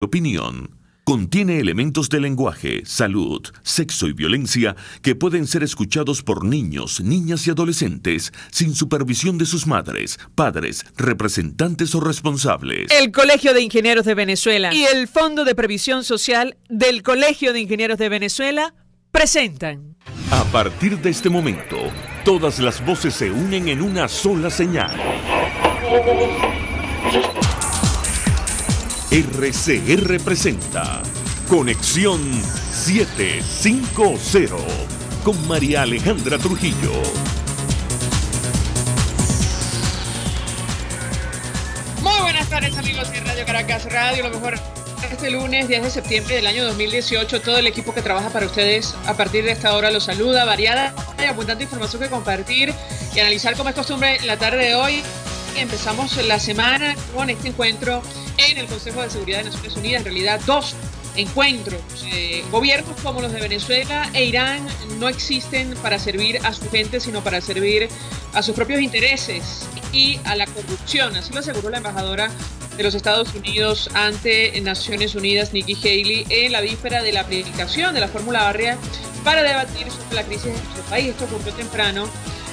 Opinión. Contiene elementos de lenguaje, salud, sexo y violencia que pueden ser escuchados por niños, niñas y adolescentes sin supervisión de sus madres, padres, representantes o responsables. El Colegio de Ingenieros de Venezuela y el Fondo de Previsión Social del Colegio de Ingenieros de Venezuela presentan. A partir de este momento, todas las voces se unen en una sola señal. RCR presenta Conexión 750 con María Alejandra Trujillo. Muy buenas tardes, amigos de Radio Caracas Radio. Lo mejor este lunes 10 de septiembre del año 2018. Todo el equipo que trabaja para ustedes a partir de esta hora los saluda. Variada y abundante información que compartir y analizar como es costumbre en la tarde de hoy. Empezamos la semana con este encuentro en el Consejo de Seguridad de Naciones Unidas. En realidad, dos encuentros. Gobiernos como los de Venezuela e Irán no existen para servir a su gente, sino para servir a sus propios intereses y a la corrupción. Así lo aseguró la embajadora de los Estados Unidos ante Naciones Unidas, Nikki Haley, en la víspera de la aplicación de la fórmula Barria para debatir sobre la crisis en nuestro país. Esto ocurrió temprano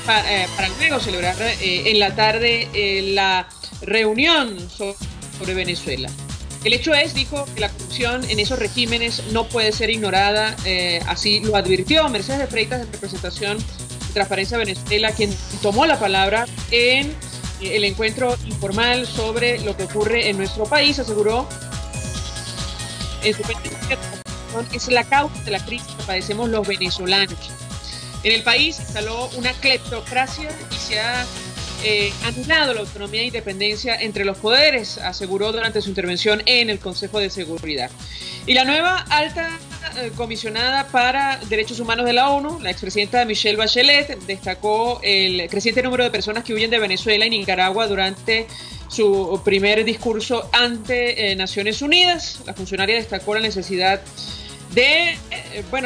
para luego celebrar en la tarde la reunión sobre Venezuela. El hecho es, dijo, que la corrupción en esos regímenes no puede ser ignorada, así lo advirtió Mercedes de Freitas, de representación de Transparencia Venezuela, quien tomó la palabra en el encuentro informal sobre lo que ocurre en nuestro país. Aseguró en su que es la causa de la crisis que padecemos los venezolanos. En el país se instaló una cleptocracia y se ha anulado la autonomía e independencia entre los poderes, aseguró durante su intervención en el Consejo de Seguridad. Y la nueva alta comisionada para Derechos Humanos de la ONU, la expresidenta Michelle Bachelet, destacó el creciente número de personas que huyen de Venezuela y Nicaragua durante su primer discurso ante Naciones Unidas. La funcionaria destacó la necesidad de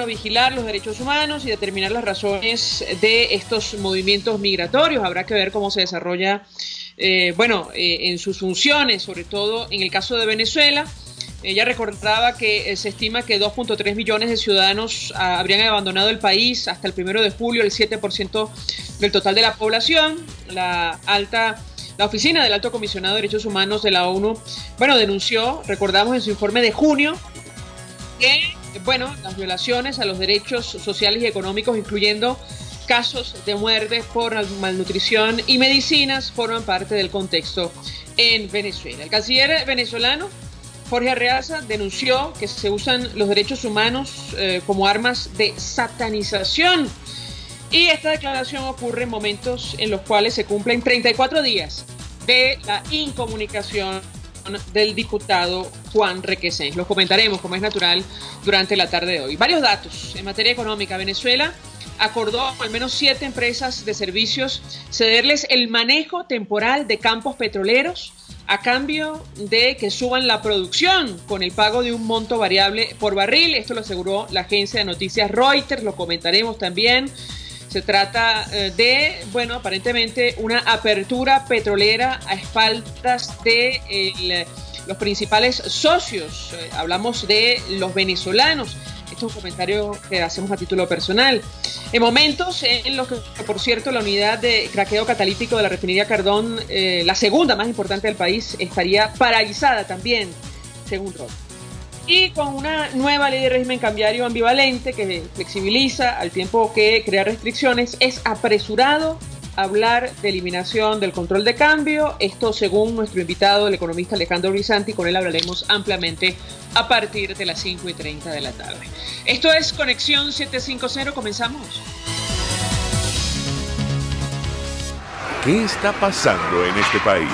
vigilar los derechos humanos y determinar las razones de estos movimientos migratorios. Habrá que ver cómo se desarrolla en sus funciones, sobre todo en el caso de Venezuela. Ella recordaba que se estima que 2.3 millones de ciudadanos habrían abandonado el país hasta el 1 de julio, el 7% del total de la población. La Oficina del Alto Comisionado de Derechos Humanos de la ONU, denunció, recordamos en su informe de junio, que las violaciones a los derechos sociales y económicos, incluyendo casos de muerte por malnutrición y medicinas, forman parte del contexto en Venezuela. El canciller venezolano Jorge Arreaza denunció que se usan los derechos humanos como armas de satanización. Y esta declaración ocurre en momentos en los cuales se cumplen 34 días de la incomunicación del diputado Juan Requesens. Los comentaremos, como es natural, durante la tarde de hoy. Varios datos en materia económica. Venezuela acordó a al menos 7 empresas de servicios cederles el manejo temporal de campos petroleros a cambio de que suban la producción con el pago de un monto variable por barril. Esto lo aseguró la agencia de noticias Reuters, lo comentaremos también. Se trata de, aparentemente una apertura petrolera a espaldas de los principales socios. Hablamos de los venezolanos. Este es un comentario que hacemos a título personal. En momentos en los que, por cierto, la unidad de craqueo catalítico de la refinería Cardón, la segunda más importante del país, estaría paralizada también, según Reuters. Y con una nueva ley de régimen cambiario ambivalente que flexibiliza al tiempo que crea restricciones, es apresurado hablar de eliminación del control de cambio. Esto según nuestro invitado, el economista Alejandro Brisanti. Con él hablaremos ampliamente a partir de las 5:30 de la tarde. Esto es Conexión 750. Comenzamos. ¿Qué está pasando en este país?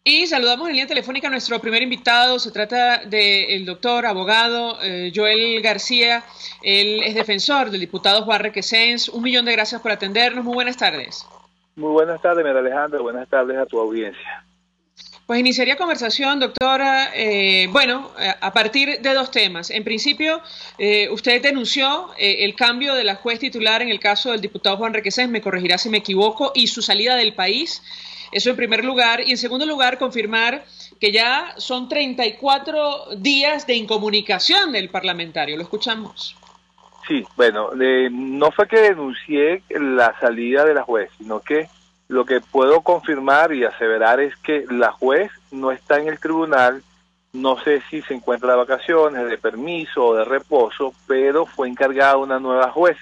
Y saludamos en línea telefónica a nuestro primer invitado. Se trata del doctor, abogado Joel García. Él es defensor del diputado Juan Requesens. 1.000.000 de gracias por atendernos. Muy buenas tardes. Muy buenas tardes, María Alejandra. Buenas tardes a tu audiencia. Pues iniciaría conversación, doctora, a partir de dos temas. En principio, usted denunció el cambio de la juez titular en el caso del diputado Juan Requesens, me corregirá si me equivoco, y su salida del país. Eso en primer lugar. Y en segundo lugar, confirmar que ya son 34 días de incomunicación del parlamentario. Lo escuchamos. Sí, bueno, no fue que denuncié la salida de la juez, sino que lo que puedo confirmar y aseverar es que la juez no está en el tribunal. No sé si se encuentra de vacaciones, de permiso o de reposo, pero fue encargada una nueva juez.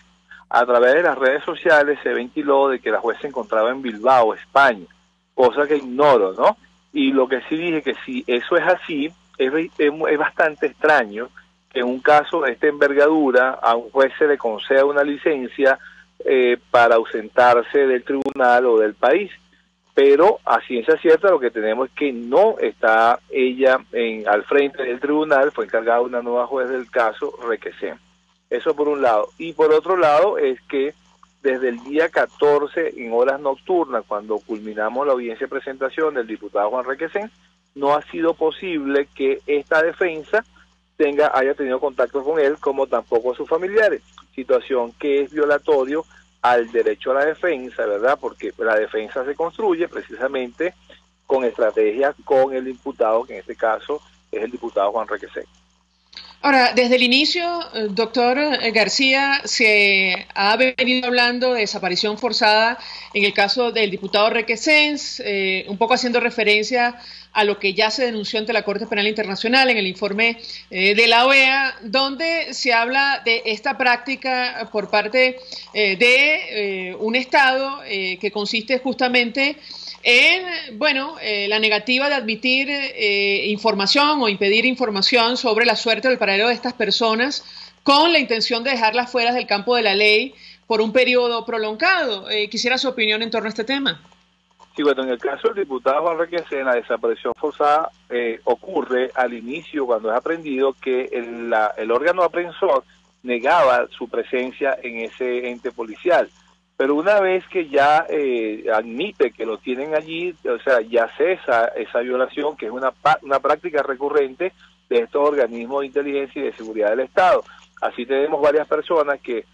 A través de las redes sociales se ventiló de que la juez se encontraba en Bilbao, España, cosa que ignoro, ¿no? Y lo que sí dije que si eso es así, es bastante extraño que en un caso de esta envergadura a un juez se le conceda una licencia para ausentarse del tribunal o del país. Pero a ciencia cierta lo que tenemos es que no está ella al frente del tribunal, fue encargada una nueva juez del caso, Requesén. Eso por un lado. Y por otro lado es que desde el día 14, en horas nocturnas, cuando culminamos la audiencia de presentación del diputado Juan Requesén, no ha sido posible que esta defensa haya tenido contacto con él, como tampoco sus familiares. Situación que es violatorio al derecho a la defensa, ¿verdad? Porque la defensa se construye precisamente con estrategia con el imputado, que en este caso es el diputado Juan Requesén. Ahora, desde el inicio, doctor García, se ha venido hablando de desaparición forzada en el caso del diputado Requesén, un poco haciendo referencia a lo que ya se denunció ante la Corte Penal Internacional en el informe de la OEA, donde se habla de esta práctica por parte de un Estado que consiste justamente en, la negativa de admitir información o impedir información sobre la suerte del paradero de estas personas con la intención de dejarlas fuera del campo de la ley por un periodo prolongado. Quisiera su opinión en torno a este tema. Sí, bueno, en el caso del diputado Juan Requesén, la desaparición forzada ocurre al inicio cuando es aprendido que el órgano aprensor negaba su presencia en ese ente policial. Pero una vez que ya admite que lo tienen allí, o sea, ya cesa esa violación, que es una práctica recurrente de estos organismos de inteligencia y de seguridad del Estado. Así tenemos varias personas que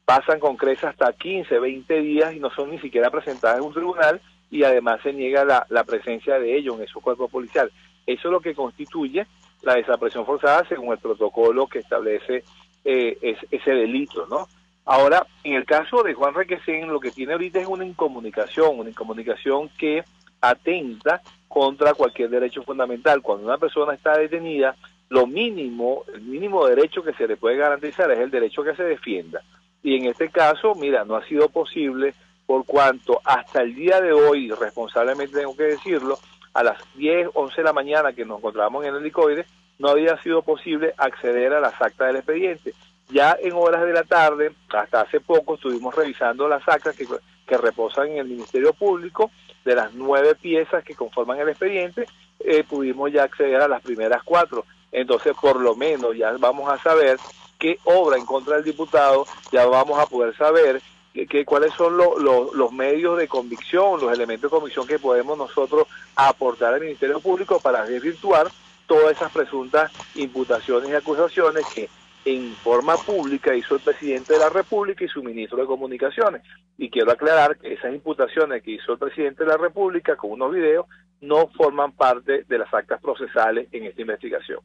pasan con creces hasta 15, 20 días y no son ni siquiera presentadas en un tribunal, y además se niega la presencia de ellos en esos cuerpos policiales. Eso es lo que constituye la desaparición forzada según el protocolo que establece ese delito, ¿no? Ahora, en el caso de Juan Requesén, lo que tiene ahorita es una incomunicación que atenta contra cualquier derecho fundamental. Cuando una persona está detenida, el mínimo derecho que se le puede garantizar es el derecho que se defienda. Y en este caso, mira, no ha sido posible, por cuanto hasta el día de hoy, responsablemente tengo que decirlo, a las 10, 11 de la mañana que nos encontrábamos en el helicoide, no había sido posible acceder a las actas del expediente. Ya en horas de la tarde, hasta hace poco, estuvimos revisando las actas que reposan en el Ministerio Público, de las 9 piezas que conforman el expediente, pudimos ya acceder a las primeras 4. Entonces, por lo menos, ya vamos a saber qué obra en contra del diputado, ya vamos a poder saber cuáles son los medios de convicción, los elementos de convicción que podemos nosotros aportar al Ministerio Público para desvirtuar todas esas presuntas imputaciones y acusaciones que en forma pública hizo el presidente de la República y su ministro de Comunicaciones. Y quiero aclarar que esas imputaciones que hizo el presidente de la República con unos videos no forman parte de las actas procesales en esta investigación.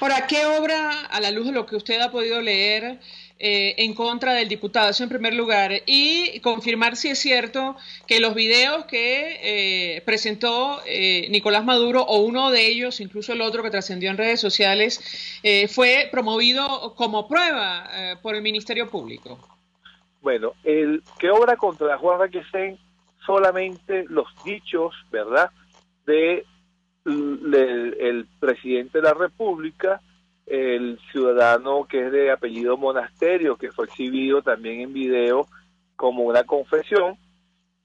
Ahora, ¿qué obra, a la luz de lo que usted ha podido leer, en contra del diputado? Eso en primer lugar. Y confirmar si es cierto que los videos que presentó Nicolás Maduro, o uno de ellos, incluso el otro que trascendió en redes sociales, fue promovido como prueba por el Ministerio Público. Bueno, ¿qué obra contra Juan Requesén? Solamente los dichos, ¿verdad?, el presidente de la República, el ciudadano que es de apellido Monasterio, que fue exhibido también en video como una confesión.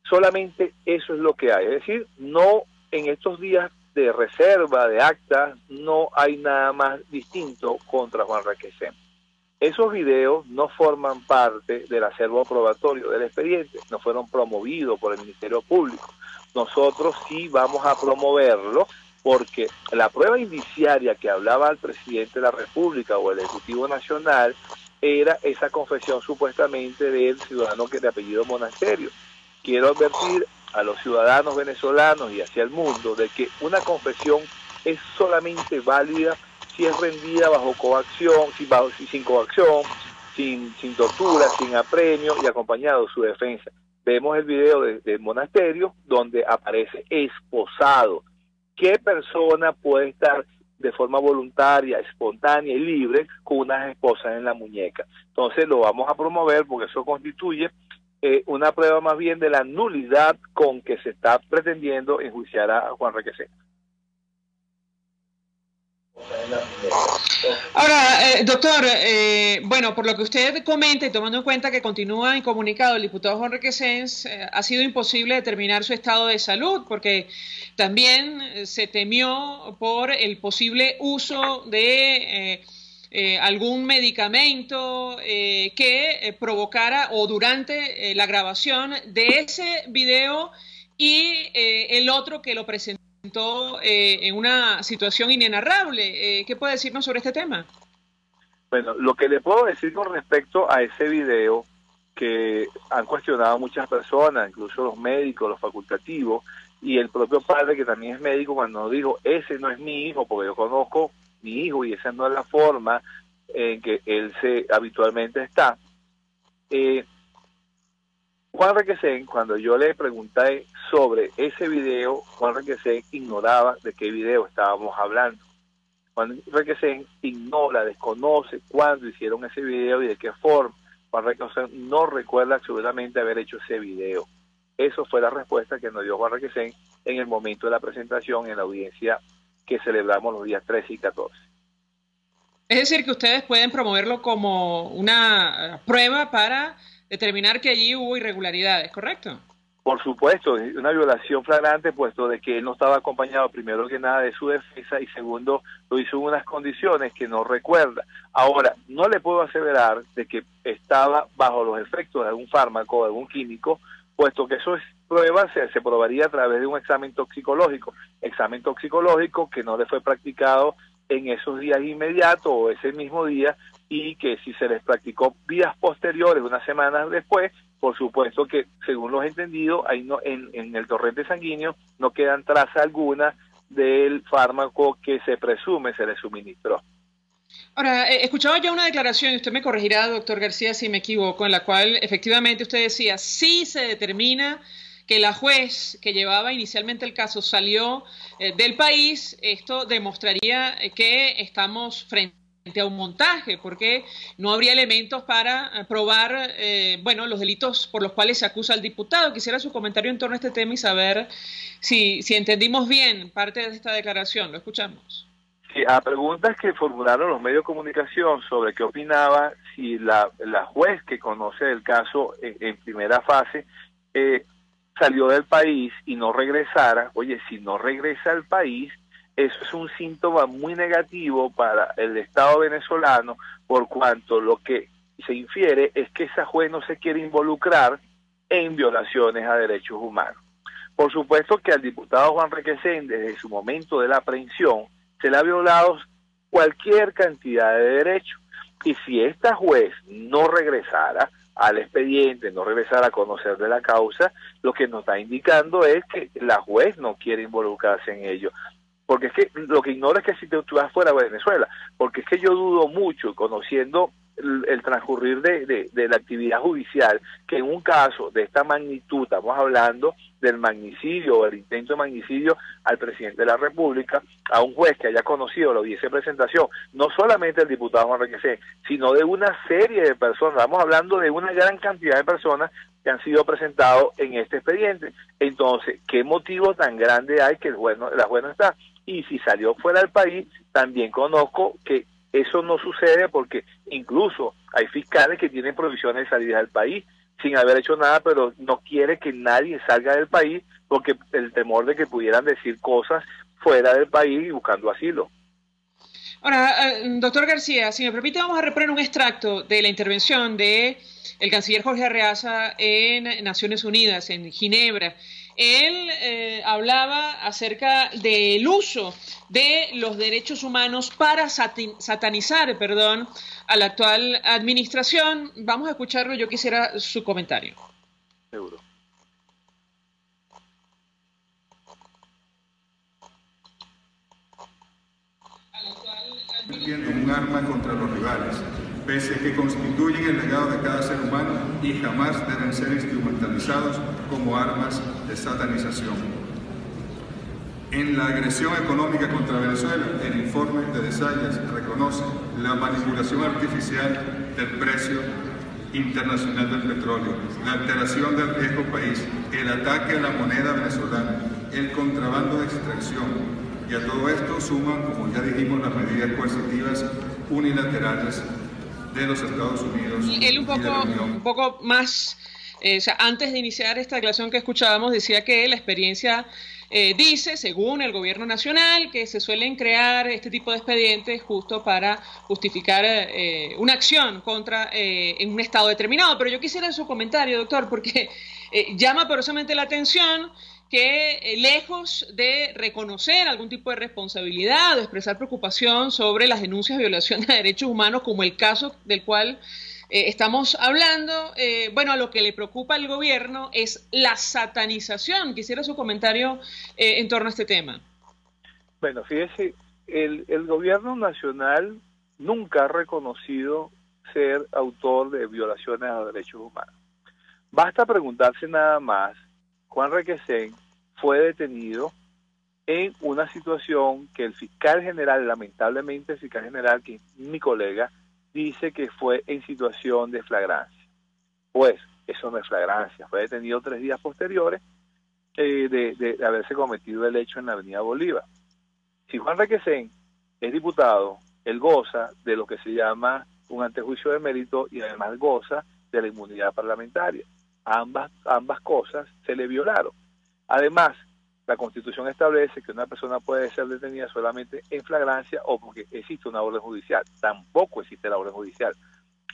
Solamente eso es lo que hay. Es decir, no, en estos días de reserva de actas, no hay nada más distinto contra Juan Requesén. Esos videos no forman parte del acervo probatorio del expediente, no fueron promovidos por el Ministerio Público. Nosotros sí vamos a promoverlo, porque la prueba indiciaria que hablaba el presidente de la República o el Ejecutivo Nacional era esa confesión supuestamente del ciudadano que de apellido Monasterio. Quiero advertir a los ciudadanos venezolanos y hacia el mundo de que una confesión es solamente válida si es rendida bajo coacción, sin coacción, sin tortura, sin apremio y acompañado de su defensa. Vemos el video del monasterio donde aparece esposado. ¿Qué persona puede estar de forma voluntaria, espontánea y libre con unas esposas en la muñeca? Entonces lo vamos a promover porque eso constituye una prueba más bien de la nulidad con que se está pretendiendo enjuiciar a Juan Requesens. Ahora, doctor, bueno, por lo que usted comenta y tomando en cuenta que continúa incomunicado el diputado Juan Requesens, ha sido imposible determinar su estado de salud porque también se temió por el posible uso de algún medicamento que provocara o durante la grabación de ese video y el otro que lo presentó en una situación inenarrable. ¿Qué puede decirnos sobre este tema? Bueno, lo que le puedo decir con respecto a ese video que han cuestionado muchas personas, incluso los médicos, los facultativos, y el propio padre que también es médico cuando dijo, ese no es mi hijo, porque yo conozco mi hijo y esa no es la forma en que él habitualmente está. Juan Requesens, cuando yo le pregunté sobre ese video, Juan Requesens ignoraba de qué video estábamos hablando. Juan Requesens ignora, desconoce cuándo hicieron ese video y de qué forma. Juan Requesens no recuerda absolutamente haber hecho ese video. Eso fue la respuesta que nos dio Juan Requesens en el momento de la presentación en la audiencia que celebramos los días 13 y 14. Es decir, que ustedes pueden promoverlo como una prueba para determinar que allí hubo irregularidades, ¿correcto? Por supuesto, una violación flagrante, puesto de que él no estaba acompañado primero que nada de su defensa y segundo, lo hizo en unas condiciones que no recuerda. Ahora, no le puedo aseverar de que estaba bajo los efectos de algún fármaco o algún químico, puesto que eso es prueba, se probaría a través de un examen toxicológico que no le fue practicado en esos días inmediatos o ese mismo día, y que si se les practicó días posteriores, unas semanas después, por supuesto que, según los entendidos, ahí no, en el torrente sanguíneo no quedan traza alguna del fármaco que se presume se le suministró. Ahora, escuchaba yo una declaración, y usted me corregirá, doctor García, si me equivoco, en la cual efectivamente usted decía, si se determina que la juez que llevaba inicialmente el caso salió del país, esto demostraría que estamos frente a un montaje, porque no habría elementos para probar bueno, los delitos por los cuales se acusa al diputado. Quisiera su comentario en torno a este tema y saber si entendimos bien parte de esta declaración. Lo escuchamos. Sí, a preguntas que formularon los medios de comunicación sobre qué opinaba si la juez que conoce el caso en primera fase salió del país y no regresara. Oye, si no regresa al país, eso es un síntoma muy negativo para el Estado venezolano, por cuanto lo que se infiere es que esa juez no se quiere involucrar en violaciones a derechos humanos. Por supuesto que al diputado Juan Requesens, desde su momento de la aprehensión, se le ha violado cualquier cantidad de derechos. Y si esta juez no regresara al expediente, no regresara a conocer de la causa, lo que nos está indicando es que la juez no quiere involucrarse en ello. Porque es que lo que ignora es que si tú vas fuera de Venezuela, porque es que yo dudo mucho, conociendo el transcurrir de la actividad judicial, que en un caso de esta magnitud, estamos hablando del magnicidio o el intento de magnicidio al presidente de la República, a un juez que haya conocido la audiencia de presentación, no solamente el diputado Juan Requesens, sino de una serie de personas, estamos hablando de una gran cantidad de personas que han sido presentados en este expediente. Entonces, ¿qué motivo tan grande hay que la juez no está? Y si salió fuera del país, también conozco que eso no sucede porque incluso hay fiscales que tienen prohibiciones de salida del país sin haber hecho nada, pero no quiere que nadie salga del país porque el temor de que pudieran decir cosas fuera del país y buscando asilo. Ahora, doctor García, si me permite, vamos a reponer un extracto de la intervención de el canciller Jorge Arreaza en Naciones Unidas, en Ginebra. Él hablaba acerca del uso de los derechos humanos para satanizar, a la actual administración. Vamos a escucharlo, yo quisiera su comentario. Seguro. un arma contra los rivales, pese a que constituyen el legado de cada ser humano y jamás deben ser instrumentalizados como armas de satanización. En la agresión económica contra Venezuela, el informe de Desailles reconoce la manipulación artificial del precio internacional del petróleo, la alteración del riesgo país, el ataque a la moneda venezolana, el contrabando de extracción, y a todo esto suman, como ya dijimos, las medidas coercitivas unilaterales de los Estados Unidos y de la Unión. Un poco más, o sea, antes de iniciar esta declaración que escuchábamos, decía que la experiencia dice, según el gobierno nacional, que se suelen crear este tipo de expedientes justo para justificar una acción contra en un estado determinado. Pero yo quisiera su comentario, doctor, porque llama poderosamente la atención que lejos de reconocer algún tipo de responsabilidad o expresar preocupación sobre las denuncias de violación de derechos humanos, como el caso del cual estamos hablando, bueno, a lo que le preocupa al gobierno es la satanización. Quisiera su comentario en torno a este tema. Bueno, fíjese, el gobierno nacional nunca ha reconocido ser autor de violaciones a los derechos humanos. Basta preguntarse nada más, Juan Requesén fue detenido en una situación que el fiscal general, lamentablemente el fiscal general, que es mi colega, dice que fue en situación de flagrancia. Pues eso no es flagrancia, fue detenido 3 días posteriores de haberse cometido el hecho en la avenida Bolívar. Si Juan Requesén es diputado, él goza de lo que se llama un antejuicio de mérito y además goza de la inmunidad parlamentaria. Ambas cosas se le violaron. Además, la Constitución establece que una persona puede ser detenida solamente en flagrancia o porque existe una orden judicial. Tampoco existe la orden judicial.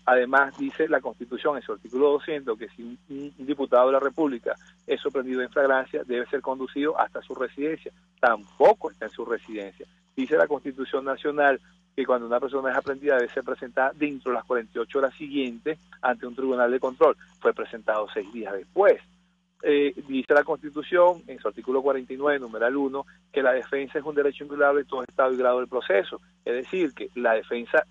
Además, dice la Constitución en su artículo 200 que si un diputado de la República es sorprendido en flagrancia, debe ser conducido hasta su residencia. Tampoco está en su residencia. Dice la Constitución Nacional que cuando una persona es aprehendida debe ser presentada dentro de las 48 horas siguientes ante un tribunal de control. Fue presentado 6 días después. Dice la Constitución, en su artículo 49, numeral 1, que la defensa es un derecho inviolable en todo estado y grado del proceso. Es decir, que la defensa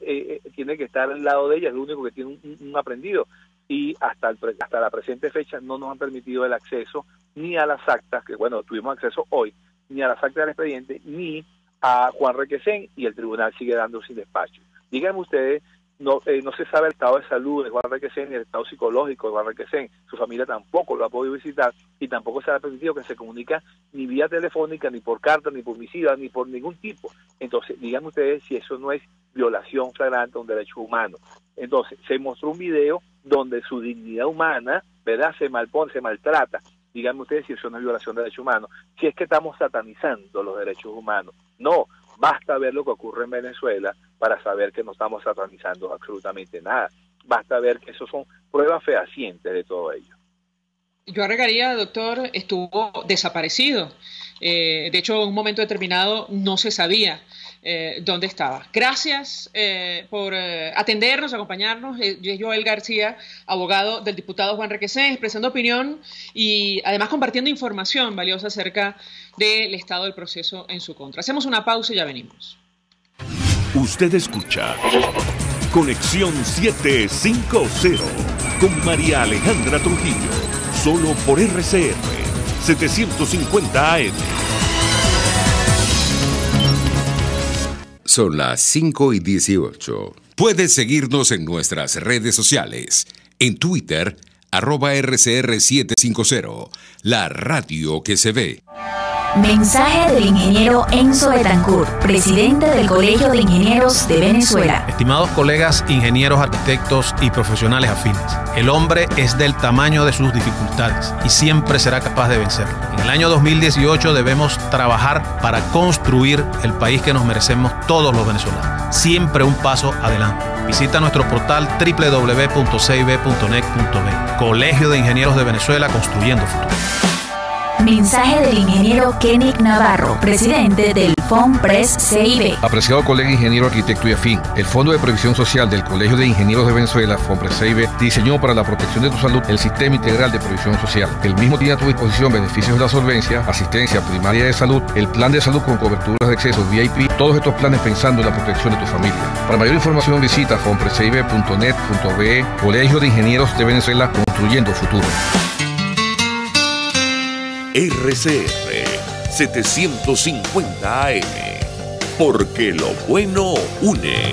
tiene que estar al lado de ella, es lo único que tiene un aprendido. Y hasta la presente fecha no nos han permitido el acceso ni a las actas, que bueno, tuvimos acceso hoy, ni a las actas del expediente, ni a Juan Requesén, y el tribunal sigue dando sin despacho. Díganme ustedes, no se sabe el estado de salud de Juan Requesén ni el estado psicológico de Juan Requesén. Su familia tampoco lo ha podido visitar y tampoco se ha permitido que se comunica ni vía telefónica, ni por carta, ni por misiva, ni por ningún tipo. Entonces, díganme ustedes si eso no es violación flagrante a un derecho humano. Entonces, se mostró un video donde su dignidad humana, ¿verdad?, se maltrata. Díganme ustedes si eso no es violación de derechos humanos. Si es que estamos satanizando los derechos humanos. No. Basta ver lo que ocurre en Venezuela para saber que no estamos satanizando absolutamente nada. Basta ver que eso son pruebas fehacientes de todo ello. Yo agregaría, doctor, estuvo desaparecido. De hecho, en un momento determinado no se sabía dónde estaba. Gracias por atendernos, acompañarnos. Joel García, abogado del diputado Juan Requesén, expresando opinión y además compartiendo información valiosa acerca del estado del proceso en su contra. Hacemos una pausa y ya venimos. Usted escucha Conexión 750 con María Alejandra Trujillo, solo por RCR 750 AM. Son las 5:18. Puedes seguirnos en nuestras redes sociales. En Twitter, @RCR750, la radio que se ve. Mensaje del ingeniero Enzo Betancourt, presidente del Colegio de Ingenieros de Venezuela. Estimados colegas, ingenieros, arquitectos y profesionales afines, el hombre es del tamaño de sus dificultades y siempre será capaz de vencerlo. En el año 2018 debemos trabajar para construir el país que nos merecemos todos los venezolanos. Siempre un paso adelante. Visita nuestro portal www.cib.net.be. Colegio de Ingenieros de Venezuela, construyendo futuro. Mensaje del ingeniero Kenick Navarro, presidente del FOMPRES CIB. Apreciado colega ingeniero, arquitecto y afín, el Fondo de Previsión Social del Colegio de Ingenieros de Venezuela, FOMPRES CIB, diseñó para la protección de tu salud el Sistema Integral de Previsión Social. El mismo tiene a tu disposición beneficios de la solvencia, asistencia primaria de salud, el plan de salud con coberturas de acceso VIP, todos estos planes pensando en la protección de tu familia. Para mayor información visita fomprescibe.net.be. Colegio de Ingenieros de Venezuela, construyendo futuro. RCR 750 AM, porque lo bueno une.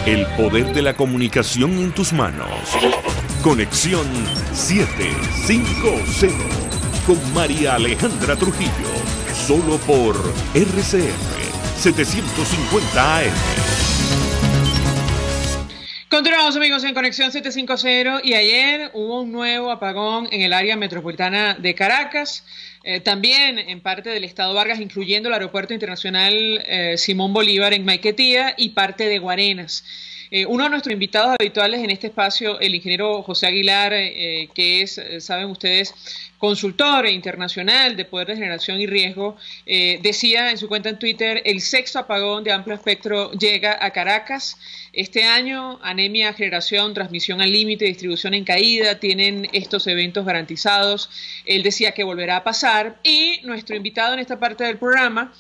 El poder de la comunicación en tus manos. Conexión 750 con María Alejandra Trujillo, solo por RCR 750 AM. Continuamos, amigos, en Conexión 750, y ayer hubo un nuevo apagón en el área metropolitana de Caracas, también en parte del estado Vargas, incluyendo el aeropuerto internacional Simón Bolívar en Maiquetía y parte de Guarenas. Uno de nuestros invitados habituales en este espacio, el ingeniero José Aguilar, que es, saben ustedes, consultor internacional de poder de generación y riesgo, decía en su cuenta en Twitter: el sexto apagón de amplio espectro llega a Caracas. Este año, anemia, generación, transmisión al límite, distribución en caída, tienen estos eventos garantizados. Él decía que volverá a pasar, y nuestro invitado en esta parte del programa,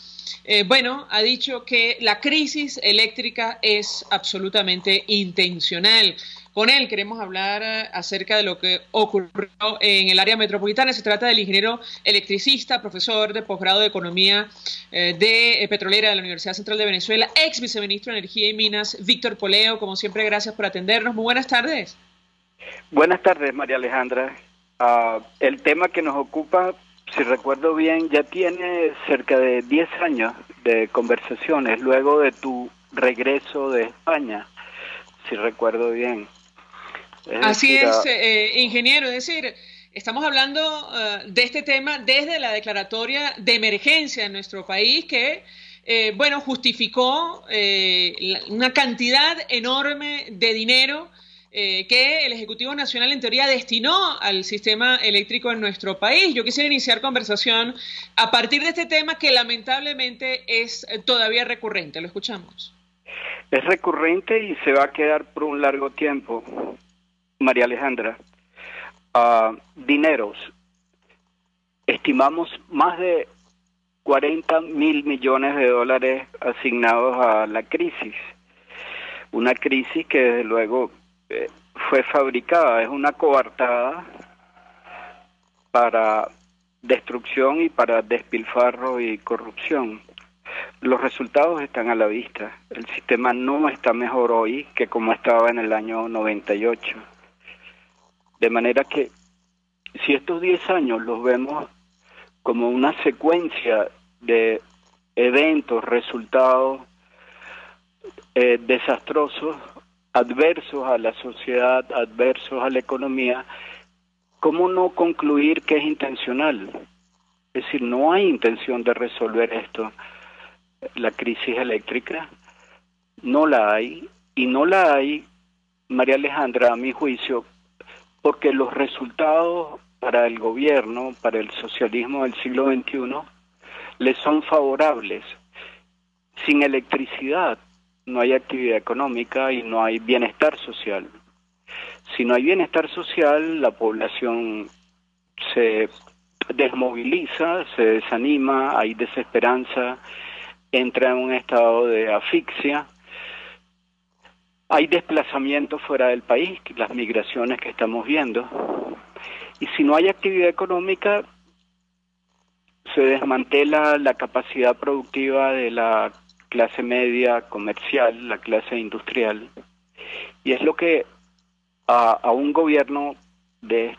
ha dicho que la crisis eléctrica es absolutamente intencional. Con él queremos hablar acerca de lo que ocurrió en el área metropolitana. Se trata del ingeniero electricista, profesor de posgrado de Economía de Petrolera de la Universidad Central de Venezuela, ex viceministro de Energía y Minas, Víctor Poleo. Como siempre, gracias por atendernos. Muy buenas tardes. Buenas tardes, María Alejandra. El tema que nos ocupa, si recuerdo bien, ya tiene cerca de 10 años de conversaciones luego de regreso de España, si recuerdo bien. Así es, ingeniero, es decir, estamos hablando de este tema desde la declaratoria de emergencia en nuestro país que, justificó una cantidad enorme de dinero que el Ejecutivo Nacional en teoría destinó al sistema eléctrico en nuestro país. Yo quisiera iniciar conversación a partir de este tema que lamentablemente es todavía recurrente. Lo escuchamos. Es recurrente y se va a quedar por un largo tiempo, María Alejandra. Dineros. Estimamos más de 40.000 millones de dólares asignados a la crisis. Una crisis que desde luego fue fabricada, es una coartada para destrucción y para despilfarro y corrupción. Los resultados están a la vista. El sistema no está mejor hoy que como estaba en el año 98. De manera que si estos 10 años los vemos como una secuencia de eventos, resultados desastrosos, adversos a la sociedad, adversos a la economía, ¿cómo no concluir que es intencional? Es decir, no hay intención de resolver esto. La crisis eléctrica no la hay, y no la hay, María Alejandra, a mi juicio, porque los resultados para el gobierno, para el socialismo del siglo XXI, le son favorables. Sin electricidad no hay actividad económica y no hay bienestar social. Si no hay bienestar social, la población se desmoviliza, se desanima, hay desesperanza, entra en un estado de asfixia, hay desplazamiento fuera del país, las migraciones que estamos viendo, y si no hay actividad económica, se desmantela la capacidad productiva de la clase media comercial, la clase industrial, y es lo que a un gobierno de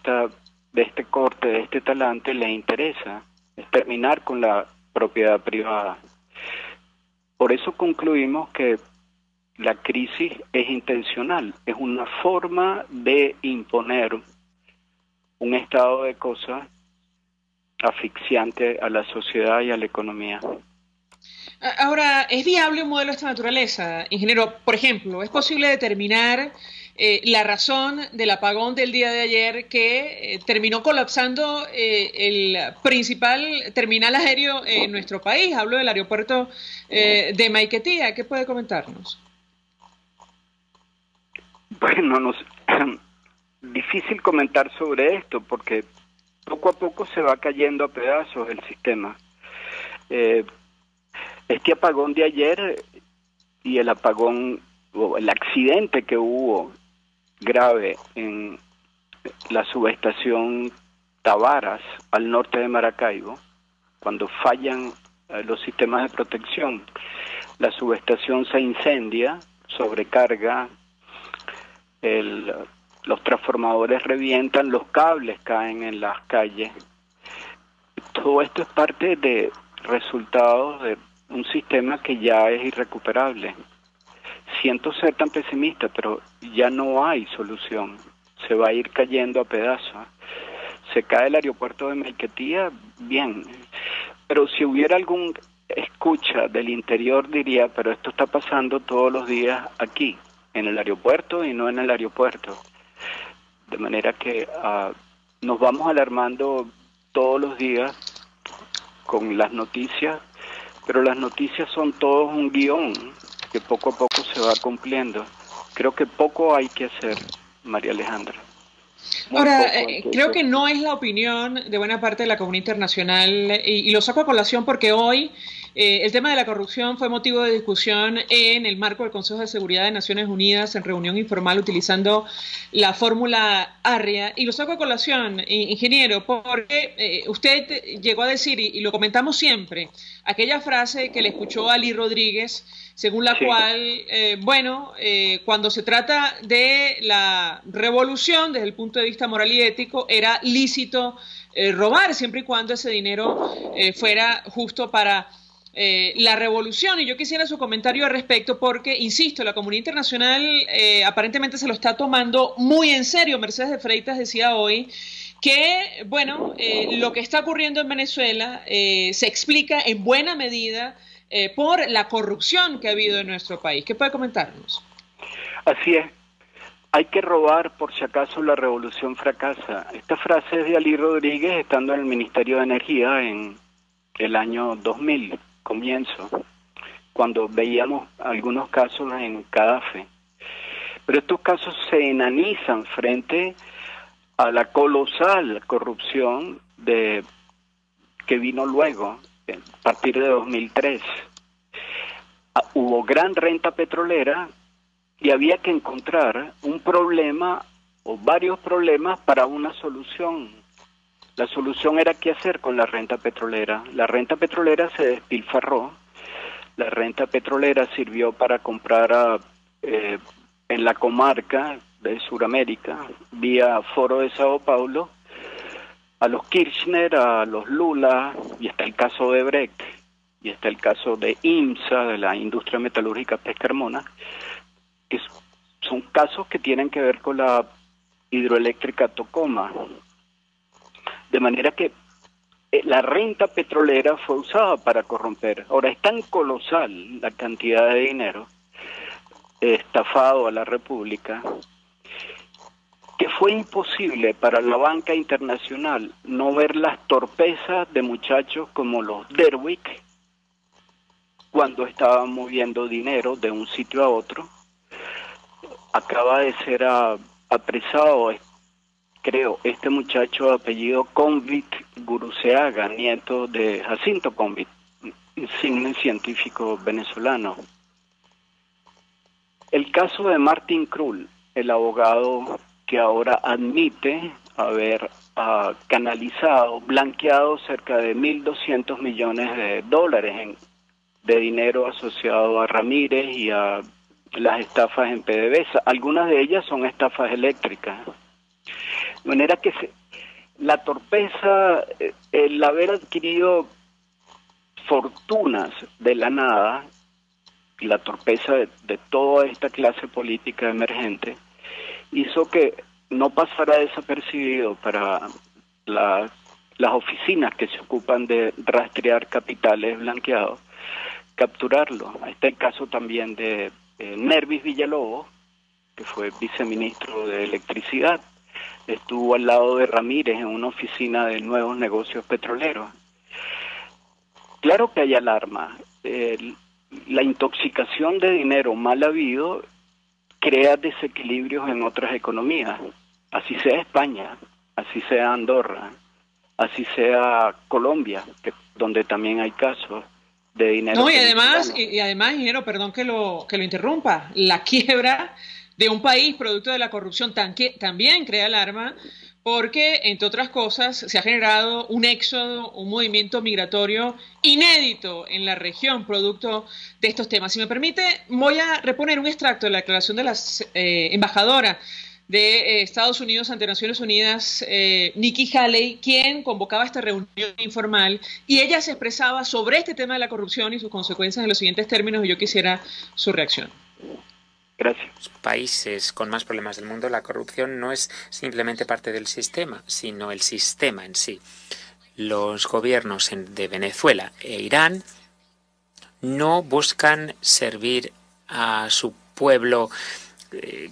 este corte, de este talante, le interesa, es terminar con la propiedad privada. Por eso concluimos que la crisis es intencional, es una forma de imponer un estado de cosas asfixiante a la sociedad y a la economía. Ahora, ¿es viable un modelo de esta naturaleza, ingeniero? Por ejemplo, ¿es posible determinar la razón del apagón del día de ayer que terminó colapsando el principal terminal aéreo en nuestro país. Hablo del aeropuerto de Maiquetía. ¿Qué puede comentarnos? Bueno, difícil comentar sobre esto porque poco a poco se va cayendo a pedazos el sistema. Este apagón de ayer y el apagón o el accidente que hubo grave en la subestación Tavaras al norte de Maracaibo, cuando fallan los sistemas de protección, la subestación se incendia, sobrecarga, los transformadores revientan, los cables caen en las calles. Todo esto es parte de resultados de un sistema que ya es irrecuperable. Siento ser tan pesimista, pero ya no hay solución. Se va a ir cayendo a pedazos. Se cae el aeropuerto de Maiquetía, bien. Pero si hubiera algún escucha del interior diría, pero esto está pasando todos los días aquí, en el aeropuerto y no en el aeropuerto. De manera que nos vamos alarmando todos los días con las noticias, pero las noticias son todos un guión que poco a poco se va cumpliendo. Creo que poco hay que hacer, María Alejandra. Ahora, creo que no es la opinión de buena parte de la comunidad internacional y lo saco a colación porque hoy el tema de la corrupción fue motivo de discusión en el marco del Consejo de Seguridad de Naciones Unidas en reunión informal utilizando la fórmula ARRIA, y lo saco a colación, ingeniero, porque usted llegó a decir, y lo comentamos siempre, aquella frase que le escuchó a Ali Rodríguez, según la cual, cuando se trata de la revolución desde el punto de vista moral y ético, era lícito robar, siempre y cuando ese dinero fuera justo para la revolución. Y yo quisiera su comentario al respecto porque, insisto, la comunidad internacional aparentemente se lo está tomando muy en serio. Mercedes de Freitas decía hoy que, lo que está ocurriendo en Venezuela se explica en buena medida por la corrupción que ha habido en nuestro país. ¿Qué puede comentarnos? Así es. Hay que robar por si acaso la revolución fracasa. Esta frase es de Ali Rodríguez estando en el Ministerio de Energía en el año 2000, comienzo, cuando veíamos algunos casos en Cadafe. Pero estos casos se enanizan frente a la colosal corrupción que vino luego, a partir de 2003. Hubo gran renta petrolera y había que encontrar un problema o varios problemas para una solución. La solución era qué hacer con la renta petrolera. La renta petrolera se despilfarró. La renta petrolera sirvió para comprar en la comarca de Sudamérica, vía Foro de Sao Paulo, a los Kirchner, a los Lula, y está el caso de Brecht, y está el caso de IMSA, de la industria metalúrgica Pesca Hermona, que son casos que tienen que ver con la hidroeléctrica Tocoma. De manera que la renta petrolera fue usada para corromper. Ahora, es tan colosal la cantidad de dinero estafado a la República que fue imposible para la banca internacional no ver las torpezas de muchachos como los Derwick cuando estaban moviendo dinero de un sitio a otro. Acaba de ser apresado, creo, este muchacho de apellido Convit Guruseaga, nieto de Jacinto Convit, insigne científico venezolano. El caso de Martín Krull, el abogado que ahora admite haber canalizado, blanqueado cerca de 1.200 millones de dólares de dinero asociado a Ramírez y a las estafas en PDVSA. Algunas de ellas son estafas eléctricas. De manera que la torpeza, el haber adquirido fortunas de la nada, la torpeza de toda esta clase política emergente, hizo que no pasara desapercibido para las oficinas que se ocupan de rastrear capitales blanqueados, capturarlo. Está el caso también de Nervis Villalobos, que fue viceministro de Electricidad. Estuvo al lado de Ramírez en una oficina de nuevos negocios petroleros. Claro que hay alarma. La intoxicación de dinero mal habido crea desequilibrios en otras economías. Así sea España, así sea Andorra, así sea Colombia, donde también hay casos de dinero. No, y además, ingeniero, perdón que lo interrumpa, la quiebra de un país producto de la corrupción también crea alarma, porque, entre otras cosas, se ha generado un éxodo, un movimiento migratorio inédito en la región, producto de estos temas. Si me permite, voy a reponer un extracto de la declaración de la embajadora de Estados Unidos ante Naciones Unidas, Nikki Haley, quien convocaba esta reunión informal, y ella se expresaba sobre este tema de la corrupción y sus consecuencias en los siguientes términos, y yo quisiera su reacción. Gracias. Los países con más problemas del mundo, la corrupción no es simplemente parte del sistema, sino el sistema en sí. Los gobiernos de Venezuela e Irán no buscan servir a su pueblo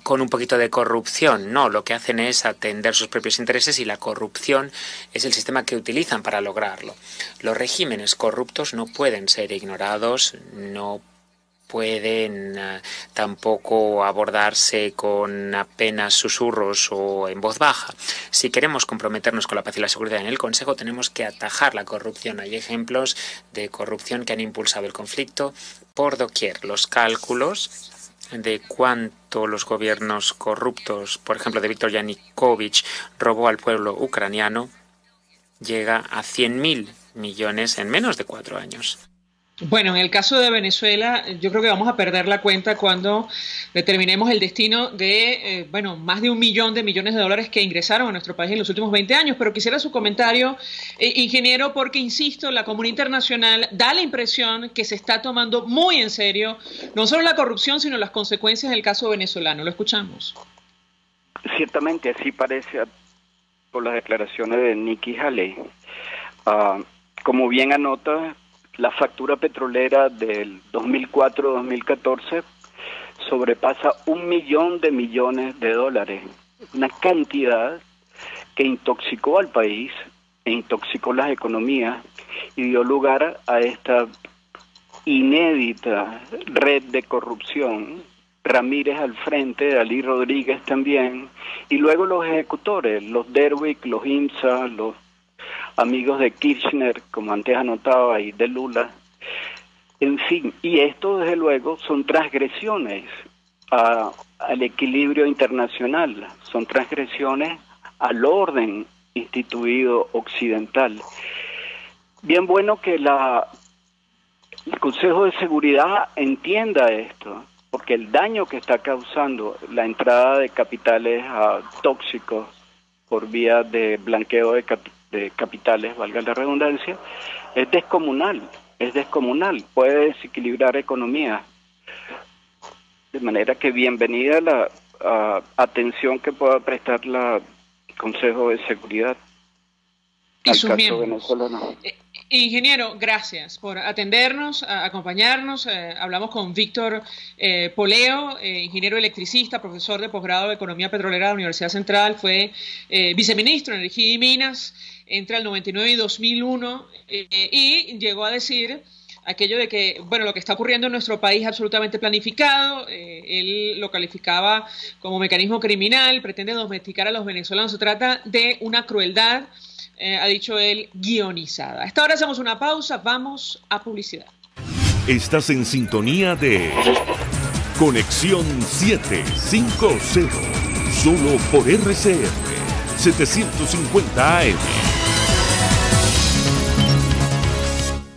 con un poquito de corrupción. No, lo que hacen es atender sus propios intereses, y la corrupción es el sistema que utilizan para lograrlo. Los regímenes corruptos no pueden ser ignorados, no pueden tampoco abordarse con apenas susurros o en voz baja. Si queremos comprometernos con la paz y la seguridad en el Consejo, tenemos que atajar la corrupción. Hay ejemplos de corrupción que han impulsado el conflicto por doquier. Los cálculos de cuánto los gobiernos corruptos, por ejemplo de Víktor Yanukovych, robó al pueblo ucraniano, llega a 100.000 millones en menos de 4 años. Bueno, en el caso de Venezuela, yo creo que vamos a perder la cuenta cuando determinemos el destino de, más de 1 millón de millones de dólares que ingresaron a nuestro país en los últimos 20 años. Pero quisiera su comentario, ingeniero, porque, insisto, la comunidad internacional da la impresión que se está tomando muy en serio no solo la corrupción, sino las consecuencias del caso venezolano. Lo escuchamos. Ciertamente, así parece por las declaraciones de Nikki Haley. Como bien anota, la factura petrolera del 2004-2014 sobrepasa 1 millón de millones de dólares, una cantidad que intoxicó al país e intoxicó las economías y dio lugar a esta inédita red de corrupción. Ramírez al frente, Dalí Rodríguez también, y luego los ejecutores, los Derwick, los IMSA, los amigos de Kirchner, como antes anotaba, y de Lula. En fin, y esto desde luego son transgresiones al equilibrio internacional, son transgresiones al orden instituido occidental. Bien bueno que el Consejo de Seguridad entienda esto, porque el daño que está causando la entrada de capitales tóxicos por vía de blanqueo de capitales, valga la redundancia, es descomunal, puede desequilibrar economía. De manera que bienvenida la atención que pueda prestar el Consejo de Seguridad y al sus caso miembros. venezolano. Ingeniero, gracias por atendernos, acompañarnos. Hablamos con Víctor Poleo, ingeniero electricista, profesor de posgrado de Economía Petrolera de la Universidad Central, fue viceministro de Energía y Minas entre el 99 y 2001 y llegó a decir aquello de que, lo que está ocurriendo en nuestro país es absolutamente planificado. Él lo calificaba como mecanismo criminal, pretende domesticar a los venezolanos. Se trata de una crueldad, ha dicho él, guionizada. A esta hora hacemos una pausa, vamos a publicidad. Estás en sintonía de Conexión 750, solo por RCR 750 AM.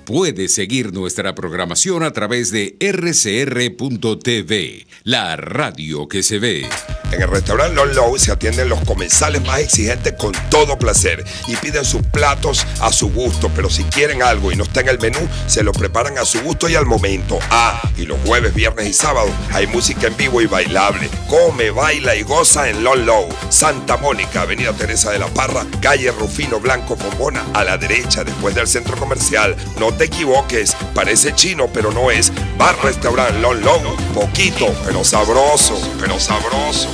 Puedes seguir nuestra programación a través de rcr.tv, la radio que se ve. En el restaurante Long Low se atienden los comensales más exigentes con todo placer y piden sus platos a su gusto, pero si quieren algo y no está en el menú, se lo preparan a su gusto y al momento. Y los jueves, viernes y sábados hay música en vivo y bailable. Come, baila y goza en Long Low, Santa Mónica, Avenida Teresa de la Parra, calle Rufino Blanco Fombona, a la derecha después del centro comercial. No te equivoques, parece chino pero no es. Bar Restaurant Long Low, poquito pero sabroso, pero sabroso.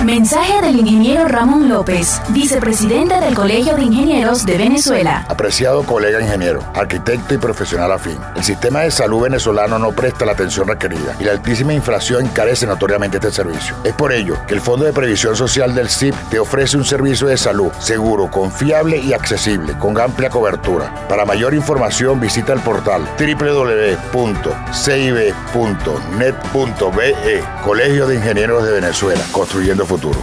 Mensaje del ingeniero Ramón López, vicepresidente del Colegio de Ingenieros de Venezuela. Apreciado colega ingeniero, arquitecto y profesional afín, el sistema de salud venezolano no presta la atención requerida y la altísima inflación encarece notoriamente este servicio. Es por ello que el Fondo de Previsión Social del CIP te ofrece un servicio de salud seguro, confiable y accesible, con amplia cobertura. Para mayor información visita el portal www.cib.net.be. Colegio de Ingenieros de Venezuela, construyendo futuro.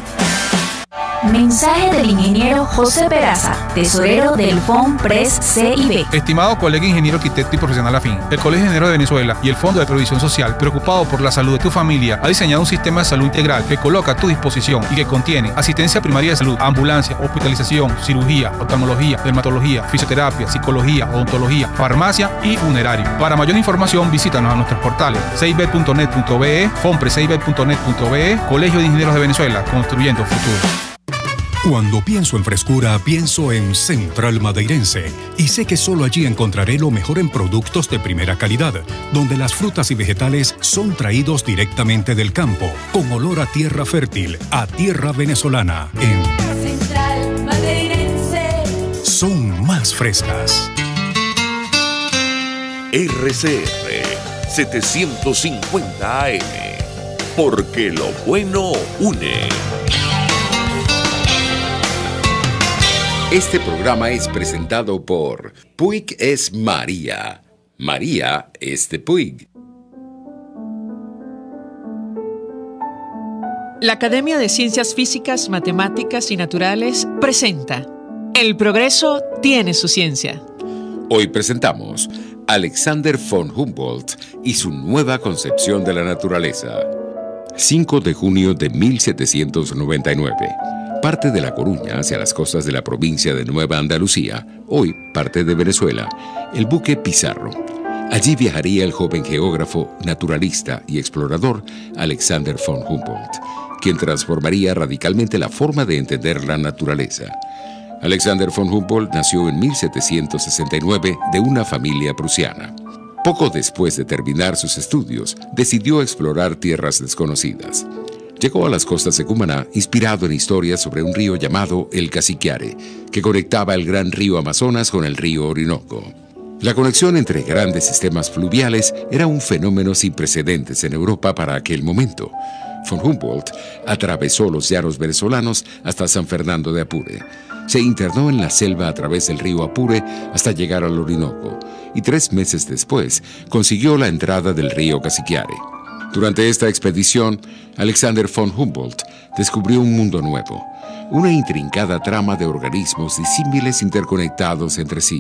Mensaje del ingeniero José Peraza, tesorero del FONPRES CIB. Estimado colega ingeniero, arquitecto y profesional afín, el Colegio de Ingenieros de Venezuela y el Fondo de Previsión Social, preocupado por la salud de tu familia, ha diseñado un sistema de salud integral que coloca a tu disposición y que contiene asistencia primaria de salud, ambulancia, hospitalización, cirugía, oftalmología, dermatología, fisioterapia, psicología, odontología, farmacia y funerario. Para mayor información, visítanos a nuestros portales cib.net.be, fonprescib.net.be, Colegio de Ingenieros de Venezuela, construyendo futuro. Cuando pienso en frescura, pienso en Central Madeirense. Y sé que solo allí encontraré lo mejor en productos de primera calidad, donde las frutas y vegetales son traídos directamente del campo, con olor a tierra fértil, a tierra venezolana. En Central Madeirense son más frescas. RCR 750 AM, porque lo bueno une. Este programa es presentado por Puig es María. María es de Puig. La Academia de Ciencias Físicas, Matemáticas y Naturales presenta El progreso tiene su ciencia. Hoy presentamos Alexander von Humboldt y su nueva concepción de la naturaleza. 5 de junio de 1799. Parte de La Coruña hacia las costas de la provincia de Nueva Andalucía, hoy parte de Venezuela, el buque Pizarro. Allí viajaría el joven geógrafo, naturalista y explorador Alexander von Humboldt, quien transformaría radicalmente la forma de entender la naturaleza. Alexander von Humboldt nació en 1769 de una familia prusiana. Poco después de terminar sus estudios, decidió explorar tierras desconocidas. Llegó a las costas de Cumaná inspirado en historias sobre un río llamado el Caciquiare, que conectaba el gran río Amazonas con el río Orinoco. La conexión entre grandes sistemas fluviales era un fenómeno sin precedentes en Europa para aquel momento. Von Humboldt atravesó los llanos venezolanos hasta San Fernando de Apure. Se internó en la selva a través del río Apure hasta llegar al Orinoco, y 3 meses después consiguió la entrada del río Caciquiare. Durante esta expedición, Alexander von Humboldt descubrió un mundo nuevo, una intrincada trama de organismos disímiles interconectados entre sí,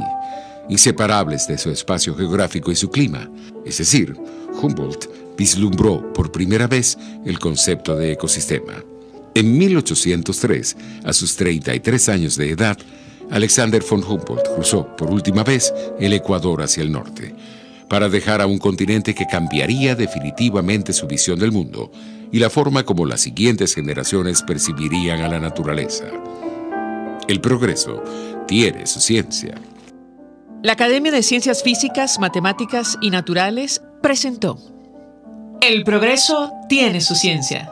inseparables de su espacio geográfico y su clima. Es decir, Humboldt vislumbró por primera vez el concepto de ecosistema. En 1803, a sus 33 años de edad, Alexander von Humboldt cruzó por última vez el Ecuador hacia el norte, para dejar a un continente que cambiaría definitivamente su visión del mundo y la forma como las siguientes generaciones percibirían a la naturaleza. El progreso tiene su ciencia. La Academia de Ciencias Físicas, Matemáticas y Naturales presentó El progreso tiene su ciencia.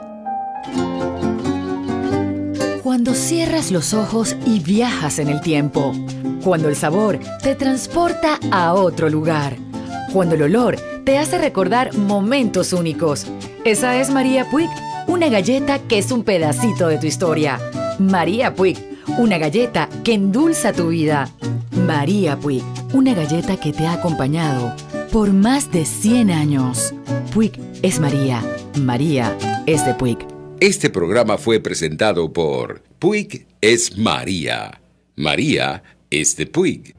Cuando cierras los ojos y viajas en el tiempo. Cuando el sabor te transporta a otro lugar. Cuando el olor te hace recordar momentos únicos. Esa es María Puig, una galleta que es un pedacito de tu historia. María Puig, una galleta que endulza tu vida. María Puig, una galleta que te ha acompañado por más de 100 años. Puig es María. María es de Puig. Este programa fue presentado por Puig es María. María es de Puig.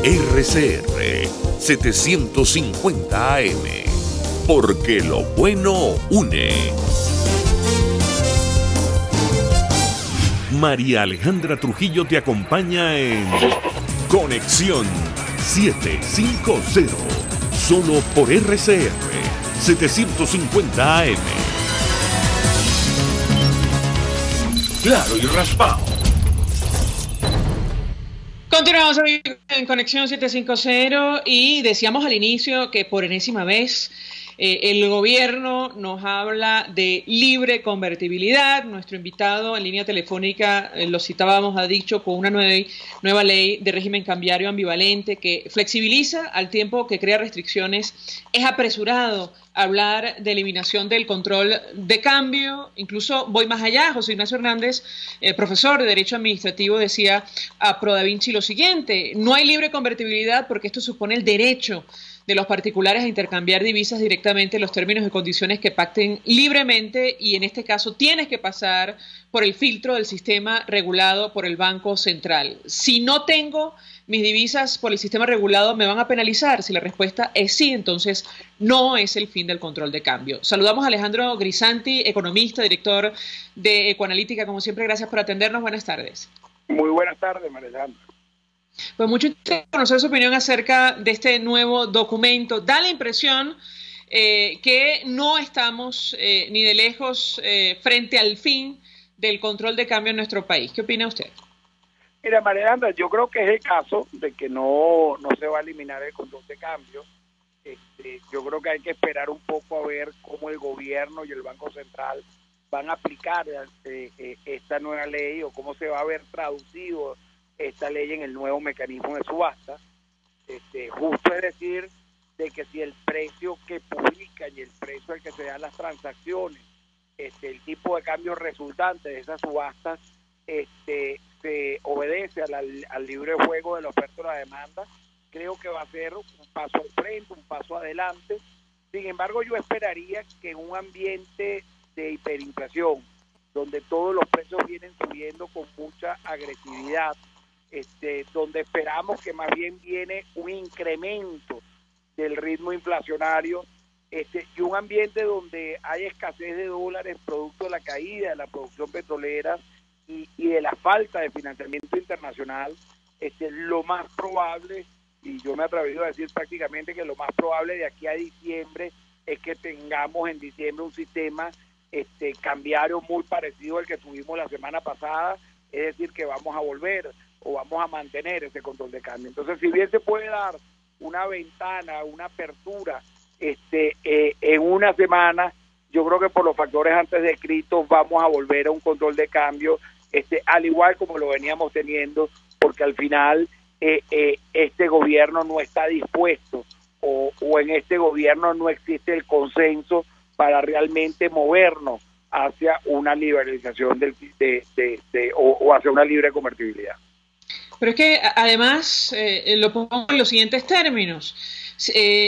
RCR 750 AM, porque lo bueno une. María Alejandra Trujillo te acompaña en Conexión 750, solo por RCR 750 AM. Claro y raspado. Continuamos hoy en Conexión 750 y decíamos al inicio que por enésima vez el gobierno nos habla de libre convertibilidad. Nuestro invitado en línea telefónica, lo citábamos, ha dicho con una nueva ley de régimen cambiario ambivalente que flexibiliza al tiempo que crea restricciones. Es apresurado hablar de eliminación del control de cambio. Incluso voy más allá. José Ignacio Hernández, profesor de Derecho Administrativo, decía a Pro Da Vinci lo siguiente: no hay libre convertibilidad porque esto supone el derecho de los particulares a intercambiar divisas directamente en los términos y condiciones que pacten libremente, y en este caso tienes que pasar por el filtro del sistema regulado por el Banco Central. Si no tengo mis divisas por el sistema regulado, ¿me van a penalizar? Si la respuesta es sí, entonces no es el fin del control de cambio. Saludamos a Alejandro Grisanti, economista, director de Ecoanalítica. Como siempre, gracias por atendernos. Buenas tardes. Muy buenas tardes, María Alejandra. Pues mucho interés conocer su opinión acerca de este nuevo documento. Da la impresión que no estamos ni de lejos frente al fin del control de cambio en nuestro país. ¿Qué opina usted? Mira, María Alejandra, yo creo que es el caso de que no se va a eliminar el control de cambio. Yo creo que hay que esperar un poco a ver cómo el gobierno y el Banco Central van a aplicar esta nueva ley, o cómo se va a ver traducido esta ley en el nuevo mecanismo de subasta. Justo es decir, de que si el precio que publica y el precio al que se dan las transacciones, el tipo de cambio resultante de esas subastas, se obedece al libre juego de la oferta y la demanda, creo que va a ser un paso al frente, un paso adelante. Sin embargo, yo esperaría que en un ambiente de hiperinflación, donde todos los precios vienen subiendo con mucha agresividad, donde esperamos que más bien viene un incremento del ritmo inflacionario, y un ambiente donde hay escasez de dólares producto de la caída de la producción petrolera y de la falta de financiamiento internacional, lo más probable, y yo me he atrevido a decir prácticamente que lo más probable de aquí a diciembre es que tengamos en diciembre un sistema cambiario muy parecido al que tuvimos la semana pasada, es decir, que vamos a volver o vamos a mantener ese control de cambio. Entonces, si bien se puede dar una ventana, una apertura en una semana, yo creo que por los factores antes descritos vamos a volver a un control de cambio, al igual como lo veníamos teniendo, porque al final este gobierno no está dispuesto o en este gobierno no existe el consenso para realmente movernos hacia una liberalización o hacia una libre convertibilidad. Pero es que además lo pongo en los siguientes términos.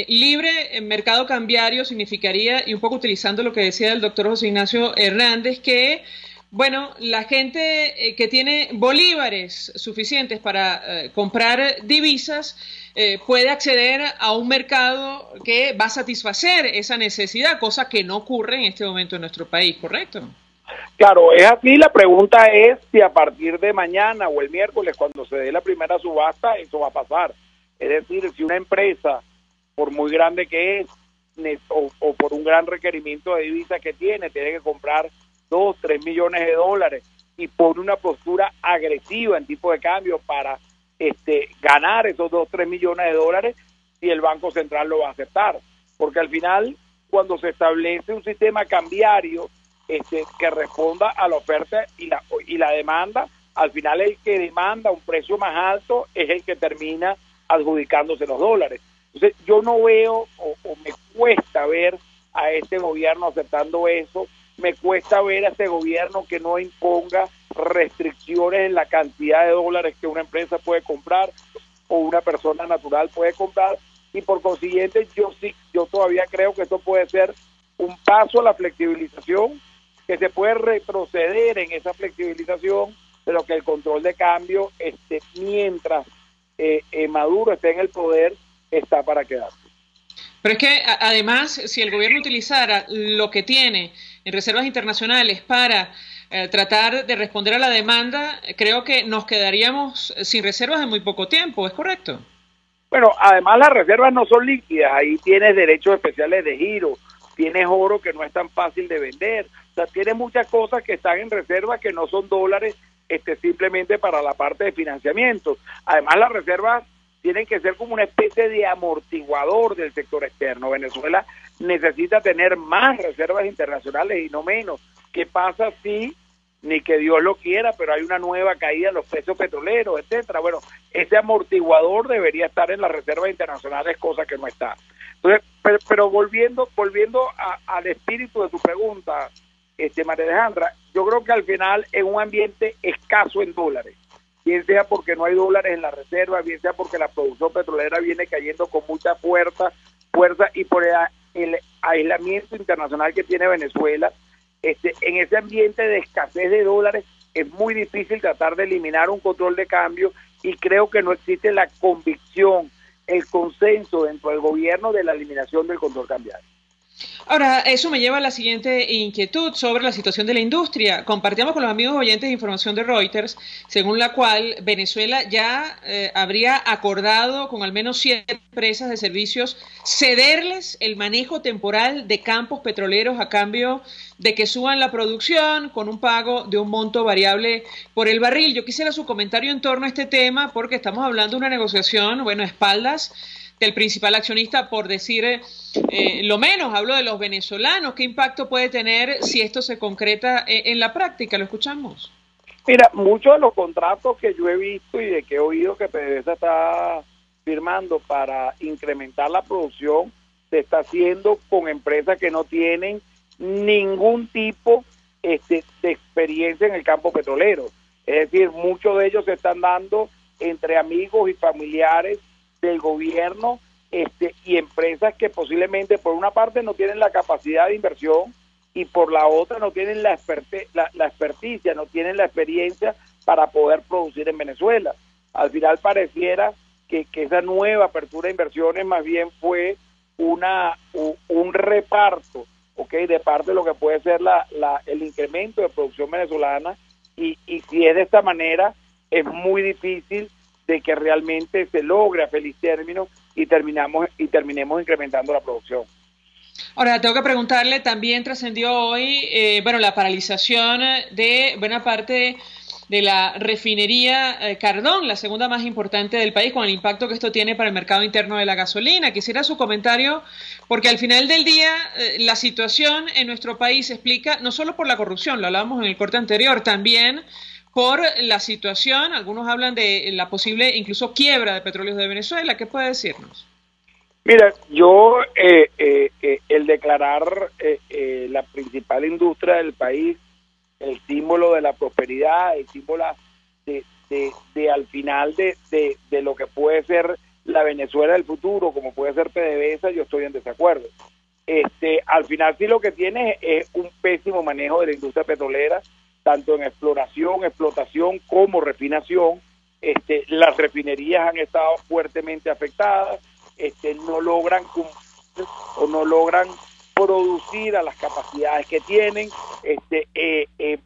Libre mercado cambiario significaría, y un poco utilizando lo que decía el doctor José Ignacio Hernández, que bueno, la gente que tiene bolívares suficientes para comprar divisas puede acceder a un mercado que va a satisfacer esa necesidad, cosa que no ocurre en este momento en nuestro país, ¿correcto? Claro, es así. La pregunta es si a partir de mañana o el miércoles, cuando se dé la primera subasta, eso va a pasar. Es decir, si una empresa, por muy grande que es, o por un gran requerimiento de divisa que tiene que comprar 2, 3 millones de dólares y pone una postura agresiva en tipo de cambio para ganar esos 2, 3 millones de dólares, si el Banco Central lo va a aceptar. Porque al final, cuando se establece un sistema cambiario que responda a la oferta y la demanda, al final el que demanda un precio más alto es el que termina adjudicándose los dólares. Entonces yo no veo o me cuesta ver a este gobierno aceptando eso, me cuesta ver a este gobierno que no imponga restricciones en la cantidad de dólares que una empresa puede comprar o una persona natural puede comprar, y por consiguiente yo todavía creo que esto puede ser un paso a la flexibilización, que se puede retroceder en esa flexibilización, pero que el control de cambio, mientras Maduro esté en el poder, está para quedarse. Pero es que además, si el gobierno utilizara lo que tiene en reservas internacionales para tratar de responder a la demanda, creo que nos quedaríamos sin reservas en muy poco tiempo, ¿es correcto? Bueno, además las reservas no son líquidas, ahí tienes derechos especiales de giro, tienes oro que no es tan fácil de vender, o sea, tienes muchas cosas que están en reserva que no son dólares simplemente para la parte de financiamiento. Además las reservas tienen que ser como una especie de amortiguador del sector externo. Venezuela necesita tener más reservas internacionales y no menos. ¿Qué pasa si, ni que Dios lo quiera, pero hay una nueva caída en los precios petroleros, etcétera? Bueno, ese amortiguador debería estar en las reservas internacionales, cosa que no está. Entonces, pero volviendo al espíritu de tu pregunta, María Alejandra, yo creo que al final en un ambiente escaso en dólares, bien sea porque no hay dólares en la reserva, bien sea porque la producción petrolera viene cayendo con mucha fuerza y por el aislamiento internacional que tiene Venezuela, en ese ambiente de escasez de dólares es muy difícil tratar de eliminar un control de cambio, y creo que no existe la convicción, el consenso dentro del gobierno de la eliminación del control cambiario. Ahora, eso me lleva a la siguiente inquietud sobre la situación de la industria. Compartíamos con los amigos oyentes de información de Reuters, según la cual Venezuela ya habría acordado con al menos 7 empresas de servicios cederles el manejo temporal de campos petroleros a cambio de que suban la producción con un pago de un monto variable por el barril. Yo quisiera su comentario en torno a este tema, porque estamos hablando de una negociación, bueno, a espaldas del principal accionista, por decir lo menos. Hablo de los venezolanos. ¿Qué impacto puede tener si esto se concreta en la práctica? Lo escuchamos. Mira, muchos de los contratos que yo he visto y de que he oído que PDVSA está firmando para incrementar la producción, se está haciendo con empresas que no tienen ningún tipo de experiencia en el campo petrolero. Es decir, muchos de ellos se están dando entre amigos y familiares del gobierno, y empresas que posiblemente por una parte no tienen la capacidad de inversión y por la otra no tienen la experticia, no tienen la experiencia para poder producir en Venezuela. Al final pareciera que esa nueva apertura de inversiones más bien fue un reparto, de parte de lo que puede ser el incremento de producción venezolana, y si es de esta manera es muy difícil de que realmente se logre a feliz término y terminemos incrementando la producción. Ahora, tengo que preguntarle, también trascendió hoy, la paralización de buena parte de la refinería Cardón, la segunda más importante del país, con el impacto que esto tiene para el mercado interno de la gasolina. Quisiera su comentario, porque al final del día la situación en nuestro país se explica no solo por la corrupción, lo hablábamos en el corte anterior, también por la situación. Algunos hablan de la posible incluso quiebra de Petróleos de Venezuela. ¿Qué puede decirnos? Mira, yo el declarar la principal industria del país, el símbolo de la prosperidad, el símbolo de al final de lo que puede ser la Venezuela del futuro, como puede ser PDVSA, yo estoy en desacuerdo. Al final sí lo que tiene es un pésimo manejo de la industria petrolera, tanto en explotación como refinación. Las refinerías han estado fuertemente afectadas, no logran cumplir o no logran producir a las capacidades que tienen.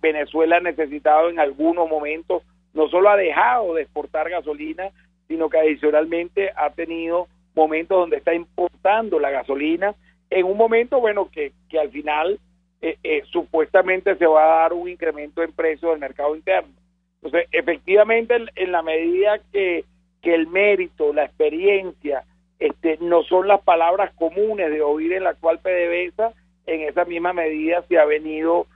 Venezuela ha necesitado en algunos momentos, no solo ha dejado de exportar gasolina, sino que adicionalmente ha tenido momentos donde está importando la gasolina, en un momento, que al final supuestamente se va a dar un incremento en precios del mercado interno. Entonces, efectivamente, en la medida que el mérito, la experiencia, no son las palabras comunes de oír en la actual PDVSA, en esa misma medida se ha venido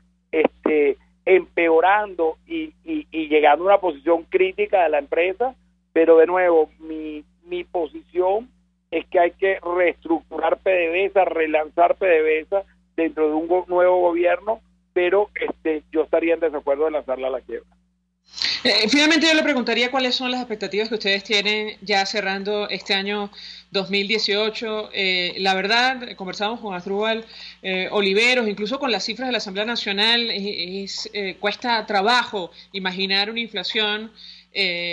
empeorando y llegando a una posición crítica de la empresa. Pero de nuevo, mi posición es que hay que reestructurar PDVSA, relanzar PDVSA dentro de un nuevo gobierno, pero yo estaría en desacuerdo de lanzarla a la quiebra. Finalmente yo le preguntaría cuáles son las expectativas que ustedes tienen ya cerrando este año 2018. La verdad, conversamos con Asdrúbal Oliveros, incluso con las cifras de la Asamblea Nacional, cuesta trabajo imaginar una inflación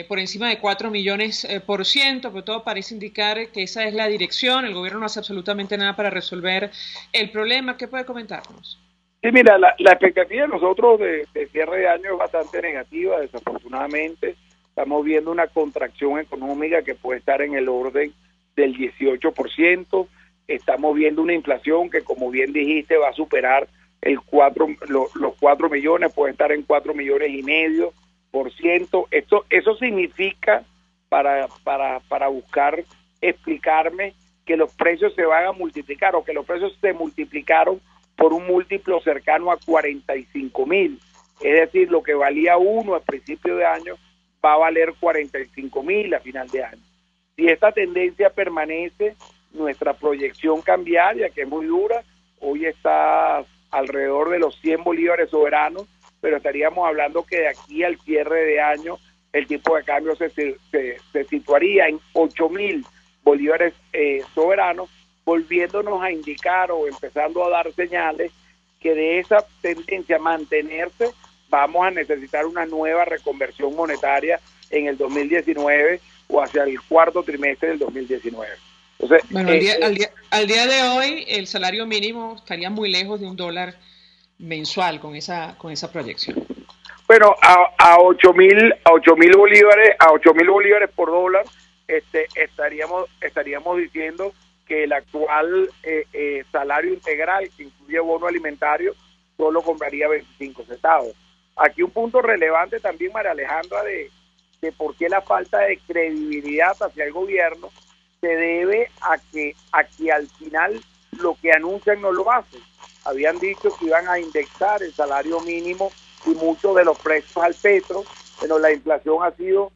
por encima de 4 millones %, pero todo parece indicar que esa es la dirección. El gobierno no hace absolutamente nada para resolver el problema. ¿Qué puede comentarnos? Sí, mira, la expectativa de nosotros de cierre de año es bastante negativa, desafortunadamente. Estamos viendo una contracción económica que puede estar en el orden del 18%. Estamos viendo una inflación que, como bien dijiste, va a superar los 4 millones, puede estar en 4,5 millones. Eso significa, para buscar explicarme, que los precios se van a multiplicar, o que los precios se multiplicaron por un múltiplo cercano a 45,000. Es decir, lo que valía uno al principio de año va a valer 45,000 a final de año. Si esta tendencia permanece, nuestra proyección cambiaria, que es muy dura, hoy está alrededor de los 100 bolívares soberanos, pero estaríamos hablando que de aquí al cierre de año el tipo de cambio se situaría en 8,000 bolívares soberanos, volviéndonos a indicar o empezando a dar señales que de esa tendencia a mantenerse vamos a necesitar una nueva reconversión monetaria en el 2019 o hacia el cuarto trimestre del 2019. Entonces, bueno, al día de hoy el salario mínimo estaría muy lejos de $1 mensual con esa proyección. Bueno, a 8,000 bolívares por dólar, estaríamos diciendo que el actual salario integral, que incluye bono alimentario, solo compraría 25 centavos. Aquí un punto relevante también, María Alejandra, de por qué la falta de credibilidad hacia el gobierno se debe a que al final lo que anuncian no lo hacen. Habían dicho que iban a indexar el salario mínimo y muchos de los precios al petro, pero la inflación ha sido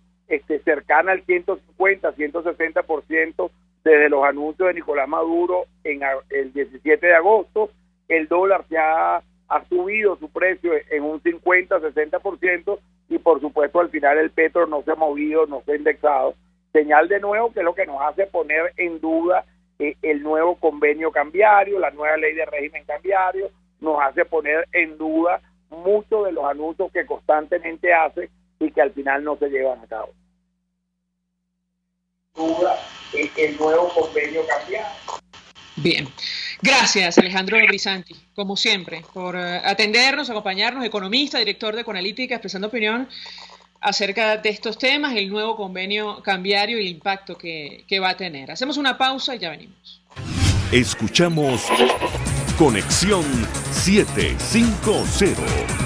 cercana al 150, 160% desde los anuncios de Nicolás Maduro en el 17 de agosto. El dólar se ha subido su precio en un 50, 60%, y por supuesto al final el petro no se ha movido, no se ha indexado. Señal de nuevo que es lo que nos hace poner en duda el nuevo convenio cambiario, la nueva ley de régimen cambiario, nos hace poner en duda muchos de los anuncios que constantemente hace y que al final no se llevan a cabo. El nuevo convenio cambiario. Bien. Gracias, Alejandro Grisanti, como siempre, por atendernos, acompañarnos, economista, director de Econalítica, expresando opinión acerca de estos temas, el nuevo convenio cambiario y el impacto que va a tener. Hacemos una pausa y ya venimos. Escuchamos Conexión 750,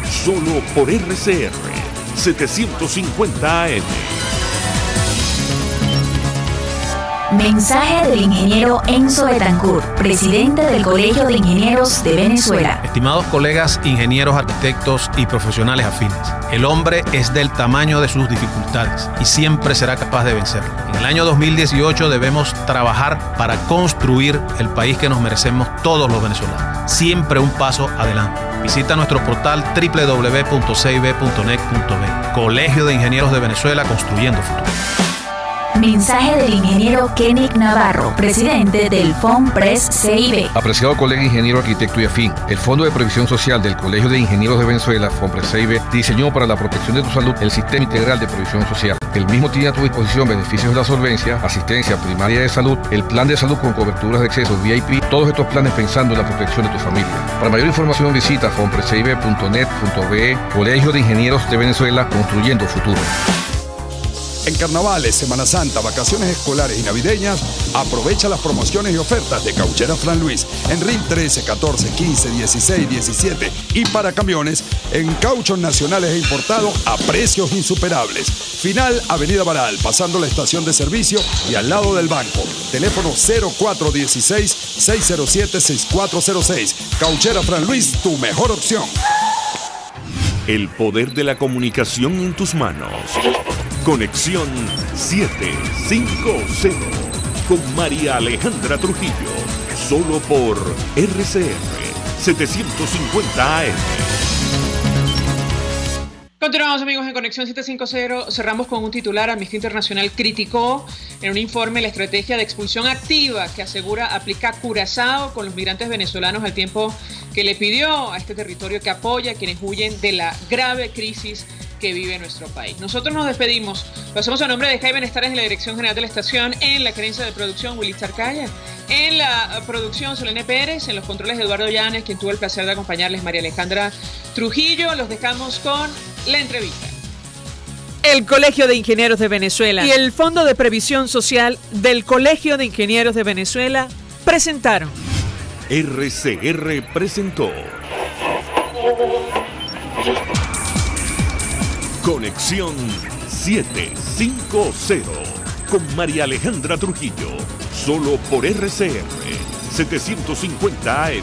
solo por RCR 750 AM. Mensaje del ingeniero Enzo Betancourt, presidente del Colegio de Ingenieros de Venezuela. Estimados colegas, ingenieros, arquitectos y profesionales afines, el hombre es del tamaño de sus dificultades y siempre será capaz de vencerlo. En el año 2018 debemos trabajar para construir el país que nos merecemos todos los venezolanos. Siempre un paso adelante. Visita nuestro portal www.cib.net.be. Colegio de Ingenieros de Venezuela, construyendo futuro. Mensaje del ingeniero Kenick Navarro, presidente del FONPRES CIB. Apreciado colega ingeniero, arquitecto y afín, el Fondo de Previsión Social del Colegio de Ingenieros de Venezuela, FONPRES CIB, diseñó para la protección de tu salud el Sistema Integral de Previsión Social. El mismo tiene a tu disposición beneficios de la solvencia, asistencia primaria de salud, el plan de salud con coberturas de acceso VIP, todos estos planes pensando en la protección de tu familia. Para mayor información visita fonprescib.net.be. Colegio de Ingenieros de Venezuela, construyendo futuro. En carnavales, Semana Santa, vacaciones escolares y navideñas, aprovecha las promociones y ofertas de Cauchera Fran Luis en RIN 13, 14, 15, 16, 17 y para camiones en cauchos nacionales e importados a precios insuperables. Final Avenida Baral, pasando la estación de servicio y al lado del banco. Teléfono 0416-607-6406. Cauchera Fran Luis, tu mejor opción. El poder de la comunicación en tus manos. Conexión 750 con María Alejandra Trujillo, solo por RCR 750 AM. Continuamos, amigos, en Conexión 750. Cerramos con un titular. Amnistía Internacional criticó en un informe la estrategia de expulsión activa que asegura aplica Curazao con los migrantes venezolanos, al tiempo que le pidió a este territorio que apoya a quienes huyen de la grave crisis que vive nuestro país. Nosotros nos despedimos. Lo hacemos a nombre de Jaime Benestares en la dirección general de la estación, en la gerencia de producción Willy Tarcaya, en la producción Selene Pérez, en los controles Eduardo Llanes, quien tuvo el placer de acompañarles, María Alejandra Trujillo. Los dejamos con la entrevista. El Colegio de Ingenieros de Venezuela y el Fondo de Previsión Social del Colegio de Ingenieros de Venezuela presentaron. RCR presentó Conexión 750 con María Alejandra Trujillo, solo por RCR 750 AM.